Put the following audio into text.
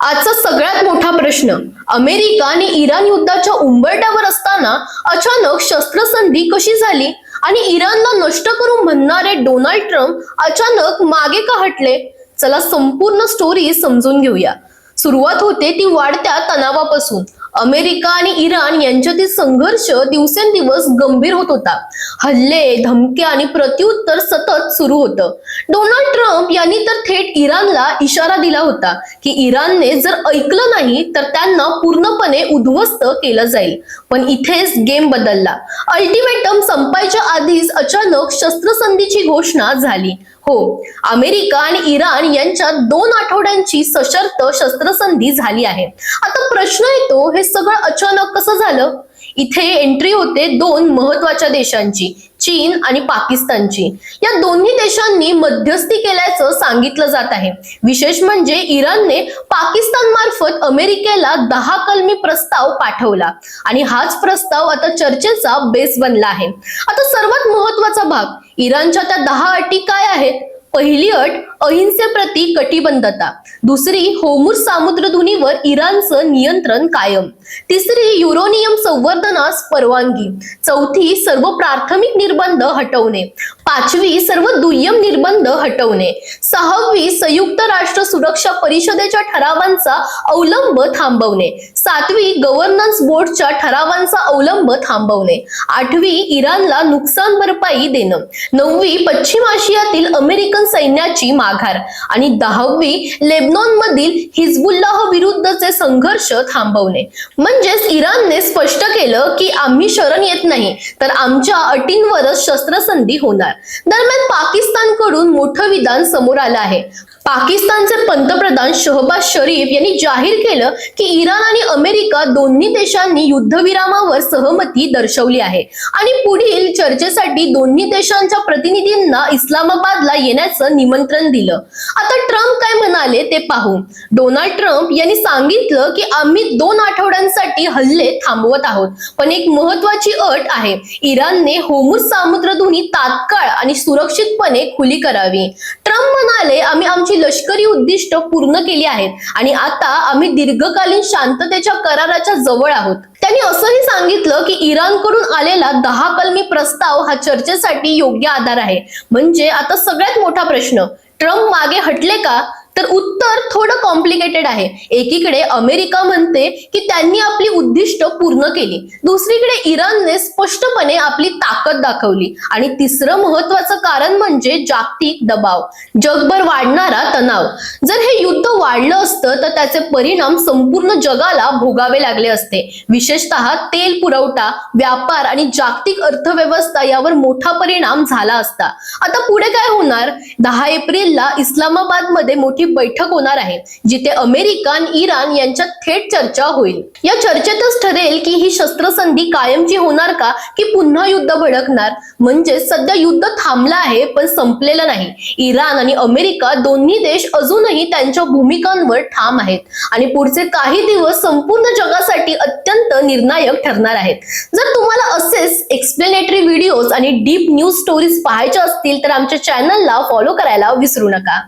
आजचा सगळ्यात मोठा प्रश्न, अमेरिका आणि इराण युद्धाच्या उंबरठ्यावर असताना अचानक शस्त्रसंधी कशी झाली आणि इराणला नष्ट करून म्हणणारे डोनाल्ड ट्रम्प अचानक मागे का हटले? चला संपूर्ण स्टोरी समजून घेऊया. सुरुवात होते ती वाढत्या तणावापासून. अमेरिका आणि इराण यांच्यातील संघर्ष दिवसेंदिवस गंभीर होत होता. हल्ले, धमक्या आणि प्रत्युत्तर सतत सुरू होतं. डोनाल्ड ट्रम्प यांनी तर थेट इराणला इशारा दिला होता की इराणने जर ऐकलं नाही तर त्यांना पूर्णपणे उद्ध्वस्त केलं जाईल. पण इथेच गेम बदलला. अल्टिमेटम संपायच्या आधीच अचानक शस्त्रसंधीची घोषणा झाली. हो, अमेरिका आणि इराण यांच्यात 2 आठवड्यांची सशर्त शस्त्रसंधी झाली आहे. आता प्रश्न येतो, हे सगळं अचानक कसं झालं? इथे एंट्री होते 2 महत्वाच्या देशांची, चीन आणि पाकिस्तानची. या दोन्ही देशांनी मध्यस्थी केल्याचं सांगितलं जात आहे. विशेष म्हणजे इराणने पाकिस्तान मार्फत अमेरिकेला 10 कलमी प्रस्ताव पाठवला आणि हाच प्रस्ताव आता चर्चेचा बेस बनला आहे. आता सर्वात महत्वाचा भाग, इराणच्या त्या 10 अटी काय आहेत? पहिली अट, अहिंसेप्रती कटिबद्धता. दुसरी, होर्मुझ सामुद्रधुनीवर इराणचं नियंत्रण कायम. तिसरी, युरेनियम संवर्धनास परवानगी. चौथी, सर्व प्राथमिक निर्बंध हटवणे. पाचवी, सर्व दुय्यम निर्बंध हटवणे. सहावी, संयुक्त राष्ट्र सुरक्षा परिषदेच्या ठरावांचा अवलंब थांबवणे. सातवी, गव्हर्नन्स बोर्डच्या ठरावांचा अवलंब थांबवणे. आठवी, इराणला नुकसान भरपाई देणं. नववी, पश्चिम आशियातील अमेरिकन सैन्याची माघार. आणि 10वी, लेबनॉन मधील हिजबुल्लाह विरुद्धचे संघर्ष थांबवणे. म्हणजेच इराणने स्पष्ट केलं की आम्ही शरण येत नाही, तर आमच्या अटींवरच शस्त्रसंधी होणार. दरम्यान पाकिस्तानकडून मोठं विधान समोर आलं आहे. पाकिस्तानचे पंतप्रधान शहबाज शरीफ यांनी जाहीर केलं की इराण आणि अमेरिका दोन्ही देशांनी युद्धविरामावर सहमती दर्शवली आहे आणि पुढील चर्चेसाठी दोन्ही देशांच्या प्रतिनिधींना इस्लामाबादला येण्याचं निमंत्रण दिलं. आता ट्रम्प काय म्हणाले ते पाहू. डोनाल्ड ट्रम्प यांनी सांगितलं की आम्ही 2 आठवड्यांसाठी हल्ले थांबवत आहोत, पण एक महत्वाची अट आहे. इराणने होर्मुझ सामुद्रधुनी तात्काळ आणि सुरक्षितपणे खुली करावी. ट्रम्प म्हणाले, आम्ही आमची लष्करी उद्दिष्ट पूर्ण केली आहेत आणि आता आम्ही दीर्घकालीन शांततेच्या कराराच्या जवळ आहोत. त्यांनी असंही सांगितलं की इराणकडून आलेला 10 कलमी प्रस्ताव हा चर्चेसाठी योग्य आधार आहे. म्हणजे आता सगळ्यात मोठा प्रश्न, ट्रम्प मागे हटले का? तर उत्तर थोडं कॉम्प्लिकेटेड आहे. एकीकडे अमेरिका म्हणते की त्यांनी आपली उद्दिष्ट पूर्ण केली, दुसरीकडे इराणने स्पष्टपणे आपली ताकद दाखवली आणि तिसरं महत्वाचं कारण म्हणजे जागतिक दबाव, जगभर वाढणारा तणाव. जर हे युद्ध वाढलं असतं तर त्याचे परिणाम संपूर्ण जगाला भोगावे लागले असते. विशेषतः तेल पुरवठा, व्यापार आणि जागतिक अर्थव्यवस्था यावर मोठा परिणाम झाला असता. आता पुढे काय होणार? 10 एप्रिलला इस्लामाबाद मध्ये मोठी बैठक होणार आहे, जिथे अमेरिका आणि इराण यांच्यात थेट चर्चा होईल. या चर्चेतच ठरेल की ही शस्त्रसंधी कायमची होणार का की पुन्हा युद्ध भडकणार. म्हणजे सध्या युद्ध थांबलं आहे पण संपलेलं नाही. इराण आणि अमेरिका दोन्ही देश अजूनही त्यांच्या भूमिकांवर ठाम आहेत आणि पुढचे काही दिवस संपूर्ण जगासाठी अत्यंत निर्णायक ठरणार आहेत. जर तुम्हाला असेच एक्सप्लेनेटरी व्हिडिओज आणि डीप न्यूज स्टोरीज पाहायच्या असतील तर आमच्या चॅनलला फॉलो करायला विसरू नका.